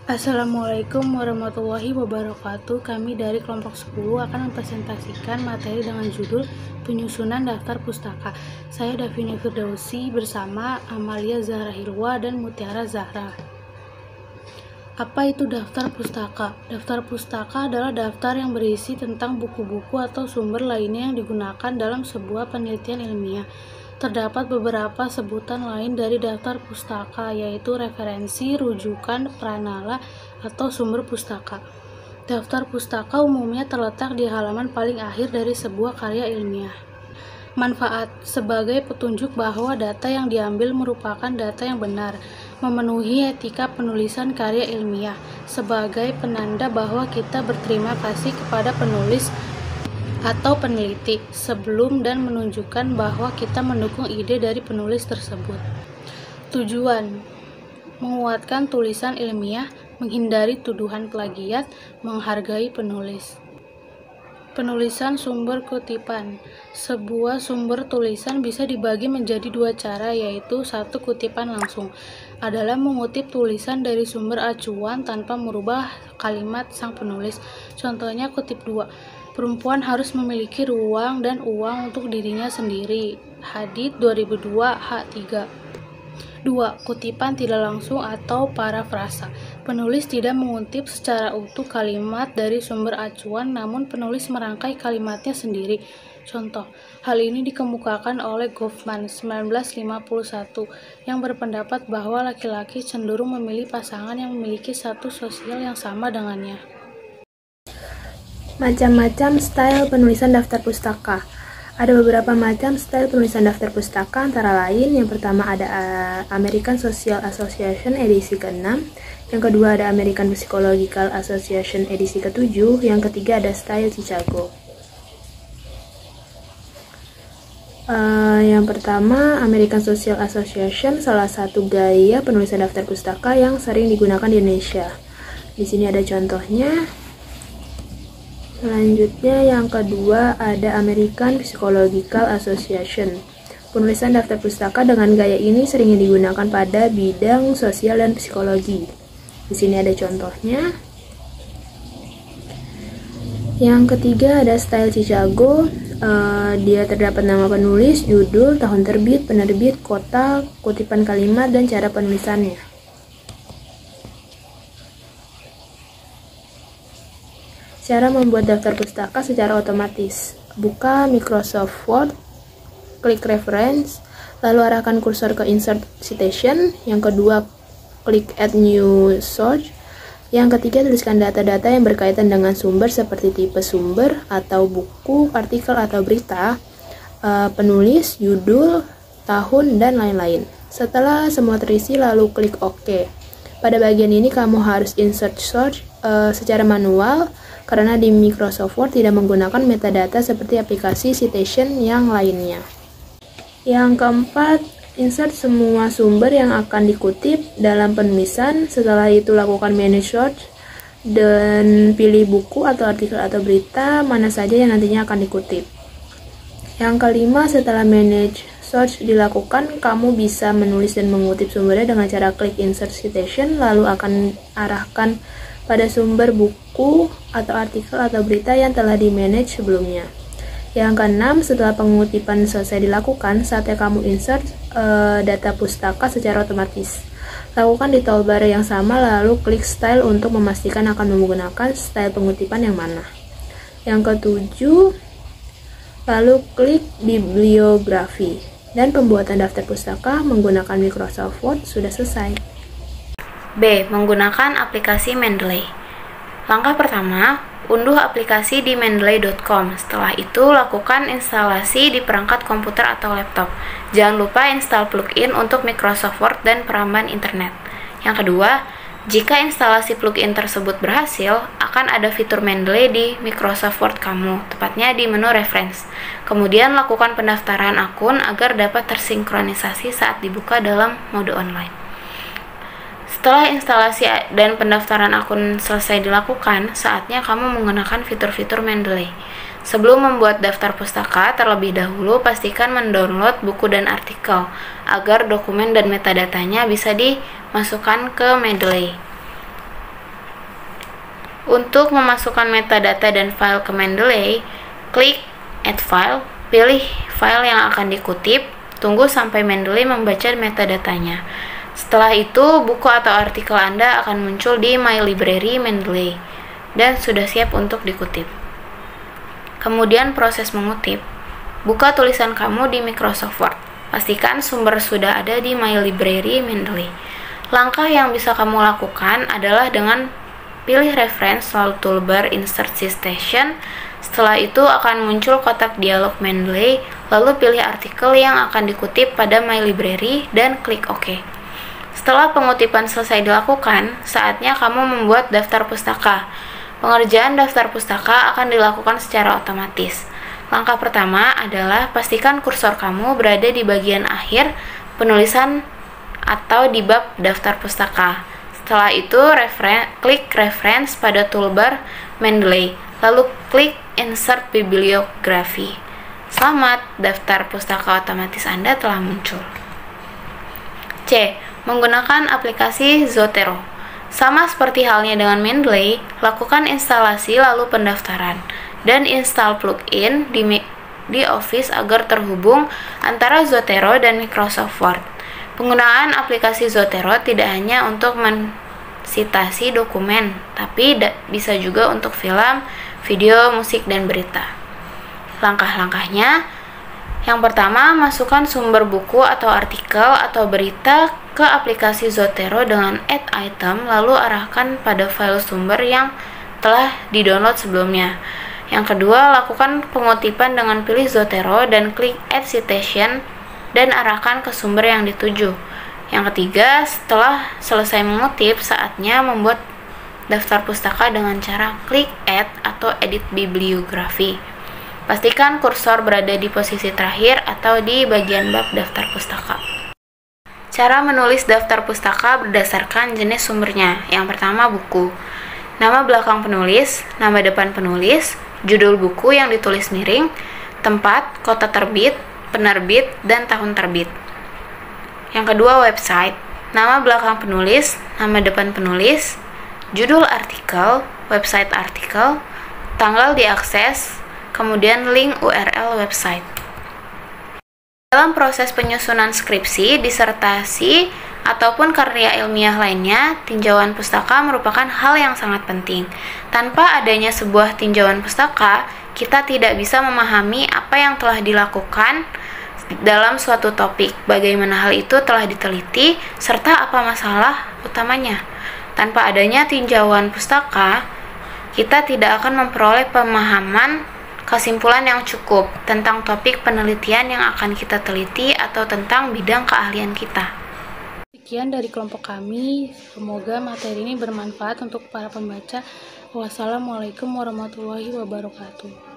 Assalamualaikum warahmatullahi wabarakatuh. Kami dari kelompok 10 akan mempresentasikan materi dengan judul Penyusunan Daftar Pustaka. Saya Davina Firdausi bersama Amalia Zahra Hilwa dan Mutiara Zahra. Apa itu daftar pustaka? Daftar pustaka adalah daftar yang berisi tentang buku-buku atau sumber lainnya yang digunakan dalam sebuah penelitian ilmiah. Terdapat beberapa sebutan lain dari daftar pustaka, yaitu referensi, rujukan, pranala, atau sumber pustaka. Daftar pustaka umumnya terletak di halaman paling akhir dari sebuah karya ilmiah. Manfaat: sebagai petunjuk bahwa data yang diambil merupakan data yang benar, memenuhi etika penulisan karya ilmiah, sebagai penanda bahwa kita berterima kasih kepada penulis atau peneliti sebelum dan menunjukkan bahwa kita mendukung ide dari penulis tersebut. Tujuan: menguatkan tulisan ilmiah, menghindari tuduhan plagiat, menghargai penulis. Penulisan sumber kutipan. Sebuah sumber tulisan bisa dibagi menjadi dua cara, yaitu satu, kutipan langsung adalah mengutip tulisan dari sumber acuan tanpa merubah kalimat sang penulis. Contohnya kutip 2. Perempuan harus memiliki ruang dan uang untuk dirinya sendiri. Hadits 2002 H3. 2. Kutipan tidak langsung atau parafrasa. Penulis tidak mengutip secara utuh kalimat dari sumber acuan, namun penulis merangkai kalimatnya sendiri. Contoh, hal ini dikemukakan oleh Goffman 1951 yang berpendapat bahwa laki-laki cenderung memilih pasangan yang memiliki status sosial yang sama dengannya. Macam-macam style penulisan daftar pustaka. Ada beberapa macam style penulisan daftar pustaka, antara lain yang pertama ada American Social Association edisi ke-6, yang kedua ada American Psychological Association edisi ke-7, yang ketiga ada style Chicago. Yang pertama, American Social Association salah satu gaya penulisan daftar pustaka yang sering digunakan di Indonesia. Di sini ada contohnya. Selanjutnya yang kedua ada American Psychological Association. Penulisan daftar pustaka dengan gaya ini sering digunakan pada bidang sosial dan psikologi. Di sini ada contohnya. Yang ketiga ada style Chicago. Dia terdapat nama penulis, judul, tahun terbit, penerbit, kota, kutipan kalimat, dan cara penulisannya. Cara membuat daftar pustaka secara otomatis. Buka Microsoft Word, klik Reference, lalu arahkan kursor ke Insert Citation. Yang kedua, klik Add New Source. Yang ketiga, tuliskan data-data yang berkaitan dengan sumber seperti tipe sumber atau buku, artikel atau berita, penulis, judul, tahun, dan lain-lain. Setelah semua terisi, lalu klik OK. Pada bagian ini kamu harus insert source secara manual, karena di Microsoft Word tidak menggunakan metadata seperti aplikasi citation yang lainnya. Yang keempat, insert semua sumber yang akan dikutip dalam penulisan. Setelah itu lakukan manage search dan pilih buku atau artikel atau berita mana saja yang nantinya akan dikutip. Yang kelima, setelah manage search dilakukan, kamu bisa menulis dan mengutip sumbernya dengan cara klik insert citation, lalu akan arahkan pada sumber buku atau artikel atau berita yang telah di-manage sebelumnya. Yang keenam, setelah pengutipan selesai dilakukan, saatnya kamu insert data pustaka secara otomatis. Lakukan di toolbar yang sama, lalu klik style untuk memastikan akan menggunakan style pengutipan yang mana. Yang ketujuh, lalu klik bibliografi. Dan pembuatan daftar pustaka menggunakan Microsoft Word sudah selesai. B. Menggunakan aplikasi Mendeley. Langkah pertama, unduh aplikasi di mendeley.com. Setelah itu, lakukan instalasi di perangkat komputer atau laptop. Jangan lupa install plugin untuk Microsoft Word dan peramban internet. Yang kedua, jika instalasi plugin tersebut berhasil, akan ada fitur Mendeley di Microsoft Word kamu, tepatnya di menu Reference. Kemudian lakukan pendaftaran akun agar dapat tersinkronisasi saat dibuka dalam mode online. Setelah instalasi dan pendaftaran akun selesai dilakukan, saatnya kamu menggunakan fitur-fitur Mendeley. Sebelum membuat daftar pustaka, terlebih dahulu pastikan mendownload buku dan artikel, agar dokumen dan metadatanya bisa dimasukkan ke Mendeley. Untuk memasukkan metadata dan file ke Mendeley, klik Add File, pilih file yang akan dikutip, tunggu sampai Mendeley membaca metadatanya. Setelah itu, buku atau artikel Anda akan muncul di My Library Mendeley dan sudah siap untuk dikutip. Kemudian proses mengutip. Buka tulisan kamu di Microsoft Word. Pastikan sumber sudah ada di My Library Mendeley. Langkah yang bisa kamu lakukan adalah dengan pilih reference lalu toolbar Insert Citation. Setelah itu akan muncul kotak dialog Mendeley, lalu pilih artikel yang akan dikutip pada My Library dan klik OK. Setelah pengutipan selesai dilakukan, saatnya kamu membuat daftar pustaka. Pengerjaan daftar pustaka akan dilakukan secara otomatis. Langkah pertama adalah pastikan kursor kamu berada di bagian akhir penulisan atau di bab daftar pustaka. Setelah itu, klik reference pada toolbar Mendeley, lalu klik Insert Bibliography. Selamat, daftar pustaka otomatis Anda telah muncul. C. Menggunakan aplikasi Zotero. Sama seperti halnya dengan Mendeley, lakukan instalasi lalu pendaftaran, dan install plugin di Office agar terhubung antara Zotero dan Microsoft Word. Penggunaan aplikasi Zotero tidak hanya untuk mensitasi dokumen, tapi bisa juga untuk film, video, musik, dan berita. Langkah-langkahnya, yang pertama, masukkan sumber buku atau artikel atau berita ke aplikasi Zotero dengan add item, lalu arahkan pada file sumber yang telah di-download sebelumnya. Yang kedua, lakukan pengutipan dengan pilih Zotero dan klik Add Citation dan arahkan ke sumber yang dituju. Yang ketiga, setelah selesai mengutip, saatnya membuat daftar pustaka dengan cara klik Add atau Edit Bibliography. Pastikan kursor berada di posisi terakhir atau di bagian bab daftar pustaka. Cara menulis daftar pustaka berdasarkan jenis sumbernya. Yang pertama, buku. Nama belakang penulis, nama depan penulis, judul buku yang ditulis miring, tempat, kota terbit, penerbit, dan tahun terbit. Yang kedua, website. Nama belakang penulis, nama depan penulis, judul artikel, website artikel, tanggal diakses, kemudian link URL website. Dalam proses penyusunan skripsi, disertasi, ataupun karya ilmiah lainnya, tinjauan pustaka merupakan hal yang sangat penting. Tanpa adanya sebuah tinjauan pustaka, kita tidak bisa memahami apa yang telah dilakukan dalam suatu topik, bagaimana hal itu telah diteliti, serta apa masalah utamanya. Tanpa adanya tinjauan pustaka, kita tidak akan memperoleh pemahaman kesimpulan yang cukup tentang topik penelitian yang akan kita teliti atau tentang bidang keahlian kita. Sekian dari kelompok kami, semoga materi ini bermanfaat untuk para pembaca. Wassalamualaikum warahmatullahi wabarakatuh.